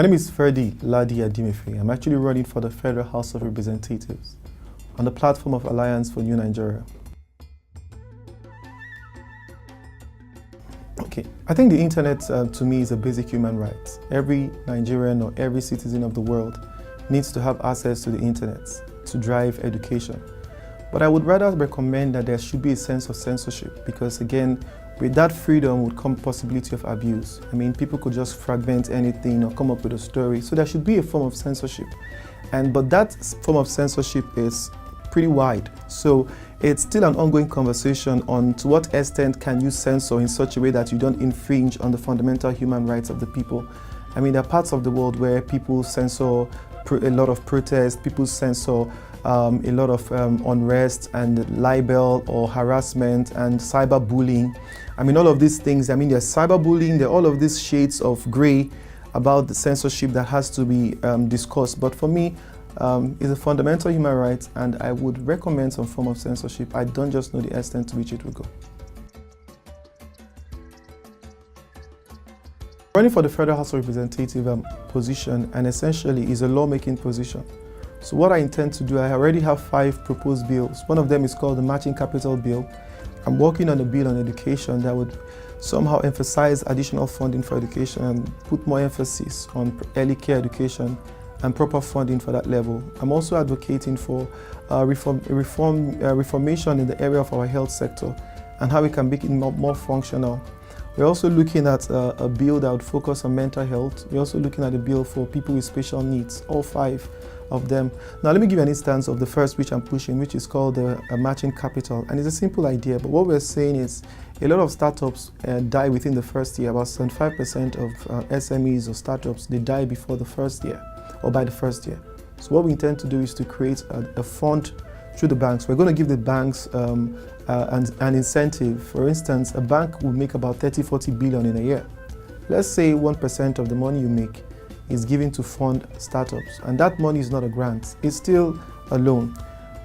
My name is Ferdy Ladi Adimefe. I'm actually running for the Federal House of Representatives on the platform of Alliance for New Nigeria. Okay, I think the internet to me is a basic human right. Every Nigerian or every citizen of the world needs to have access to the internet to drive education. But I would rather recommend that there should be a sense of censorship because, again, with that freedom would come possibility of abuse. I mean, people could just fragment anything or come up with a story. So there should be a form of censorship. But that form of censorship is pretty wide. So it's still an ongoing conversation on to what extent can you censor in such a way that you don't infringe on the fundamental human rights of the people. I mean, there are parts of the world where people censor a lot of protest, people censor a lot of unrest and libel or harassment and cyberbullying. I mean, all of these things, I mean, there's cyberbullying, there are all of these shades of gray about the censorship that has to be discussed. But for me, it's a fundamental human right, and I would recommend some form of censorship. I don't just know the extent to which it will go. Running for the Federal House of Representatives position, and essentially is a lawmaking position. So what I intend to do, I already have 5 proposed bills. One of them is called the Matching Capital Bill. I'm working on a bill on education that would somehow emphasize additional funding for education and put more emphasis on early care education and proper funding for that level. I'm also advocating for reformation in the area of our health sector and how we can make it more functional. We're also looking at a bill that would focus on mental health. We're also looking at a bill for people with special needs, all 5 of them. Now let me give you an instance of the first which I'm pushing, which is called the matching capital. And it's a simple idea, but what we're saying is a lot of startups die within the first year. About 75% of SMEs or startups, they die before the first year or by the first year. So what we intend to do is to create a fund through the banks. We're going to give the banks an incentive. For instance, a bank will make about 30-40 billion in a year. Let's say 1% of the money you make is given to fund startups, and that money is not a grant, it's still a loan,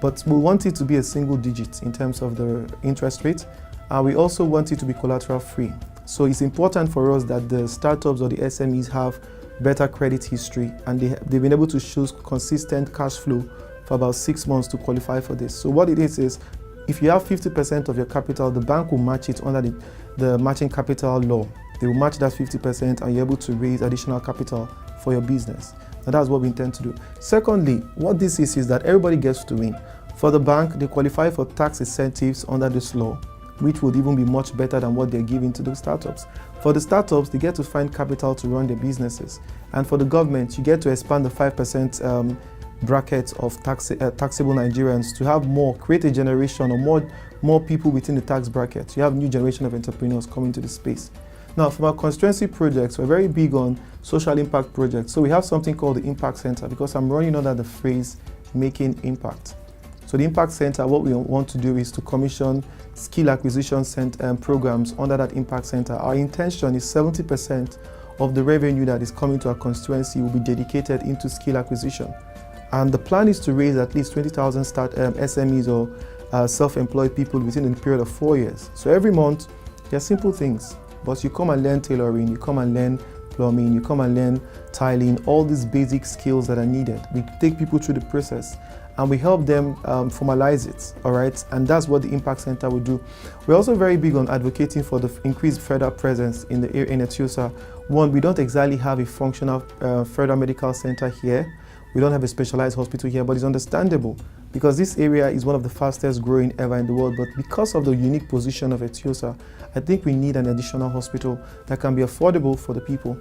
but we want it to be a single digit in terms of the interest rate, and we also want it to be collateral free. So it's important for us that the startups or the SMEs have better credit history, and they've been able to show consistent cash flow for about 6 months to qualify for this. So what it is if you have 50% of your capital, the bank will match it under the matching capital law. They will match that 50% and you're able to raise additional capital for your business. And that's what we intend to do. Secondly, what this is that everybody gets to win. For the bank, they qualify for tax incentives under this law, which would even be much better than what they're giving to the startups. For the startups, they get to find capital to run their businesses. And for the government, you get to expand the 5% bracket of taxable Nigerians to have more, create a generation or more people within the tax bracket. You have a new generation of entrepreneurs coming to the space. Now, from our constituency projects, we're very big on social impact projects. So we have something called the Impact Center because I'm running under the phrase making impact. So the Impact Center, what we want to do is to commission skill acquisition programs under that Impact Center. Our intention is 70% of the revenue that is coming to our constituency will be dedicated into skill acquisition. And the plan is to raise at least 20,000 SMEs or self-employed people within a period of 4 years. So every month, there are simple things, but you come and learn tailoring, you come and learn plumbing, you come and learn tiling, all these basic skills that are needed. We take people through the process and we help them formalize it, all right? And that's what the Impact Center will do. We're also very big on advocating for the increased federal presence in Etiosa. One, we don't exactly have a functional federal medical center here. We don't have a specialized hospital here, but it's understandable because this area is one of the fastest growing ever in the world. But because of the unique position of Etiosa, I think we need an additional hospital that can be affordable for the people.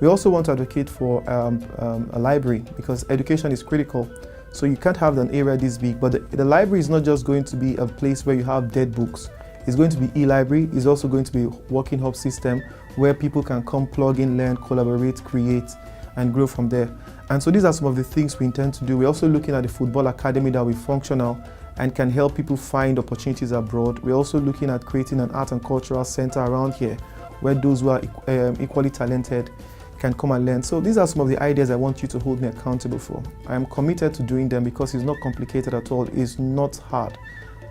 We also want to advocate for a library because education is critical. So you can't have an area this big, but the library is not just going to be a place where you have dead books. It's going to be e-library. It's also going to be a working hub system where people can come, plug in, learn, collaborate, create, and grow from there. And so these are some of the things we intend to do. We're also looking at the football academy that will be functional and can help people find opportunities abroad. We're also looking at creating an art and cultural center around here where those who are equally talented can come and learn. So these are some of the ideas I want you to hold me accountable for. I am committed to doing them because it's not complicated at all. It's not hard.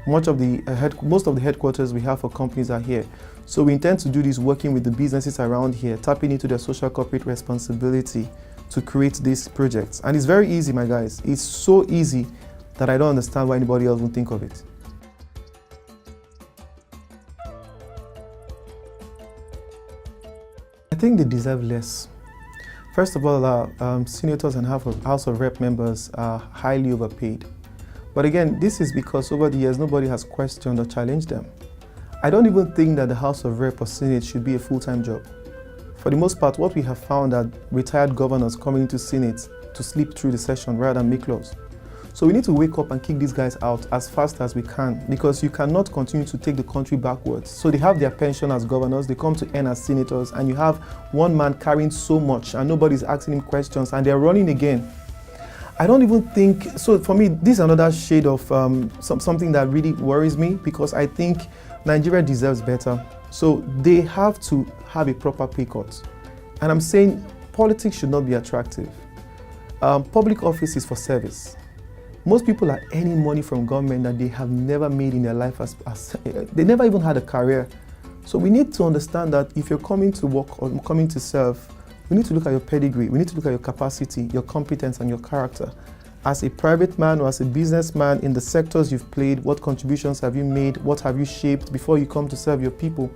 Most of the headquarters we have for companies are here. So we intend to do this working with the businesses around here, tapping into their social corporate responsibility to create these projects. And it's very easy, my guys. It's so easy that I don't understand why anybody else won't think of it. I think they deserve less. First of all, senators and House of Rep members are highly overpaid. But again, this is because over the years, nobody has questioned or challenged them. I don't even think that the House of Rep or Senate should be a full-time job. For the most part, what we have found are retired governors coming into Senate to sleep through the session rather than make laws. So we need to wake up and kick these guys out as fast as we can, because you cannot continue to take the country backwards. So they have their pension as governors, they come to earn as senators, and you have one man carrying so much and nobody's asking him questions and they're running again. I don't even think, so for me, this is another shade of something that really worries me, because I think Nigeria deserves better. So they have to have a proper pay cut. And I'm saying politics should not be attractive. Public office is for service. Most people are earning money from government that they have never made in their life, they never even had a career. So we need to understand that if you're coming to work or coming to serve, we need to look at your pedigree, we need to look at your capacity, your competence and your character. As a private man or as a businessman, in the sectors you've played, what contributions have you made, what have you shaped before you come to serve your people?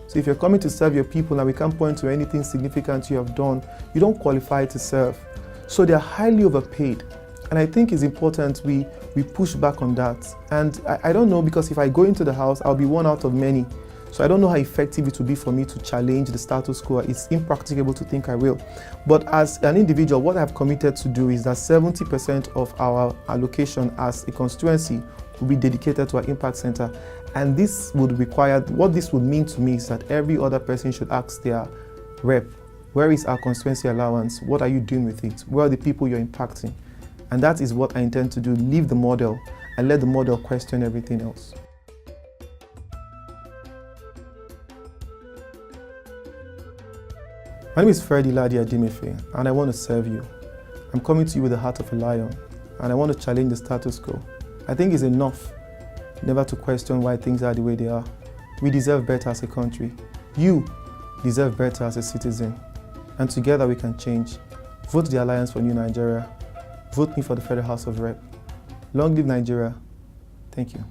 So if you're coming to serve your people and we can't point to anything significant you have done, you don't qualify to serve. So they're highly overpaid. And I think it's important we push back on that. And I don't know, because if I go into the House, I'll be one out of many. So I don't know how effective it will be for me to challenge the status quo. It's impracticable to think I will. But as an individual, what I've committed to do is that 70% of our allocation as a constituency will be dedicated to our impact center. And this would require, what this would mean to me is that every other person should ask their rep, where is our constituency allowance? What are you doing with it? Where are the people you're impacting? And that is what I intend to do, leave the model and let the model question everything else. My name is Freddy Ladi Adimefe, and I want to serve you. I'm coming to you with the heart of a lion, and I want to challenge the status quo. I think it's enough never to question why things are the way they are. We deserve better as a country. You deserve better as a citizen. And together we can change. Vote the Alliance for New Nigeria. Vote me for the Federal House of Rep. Long live Nigeria. Thank you.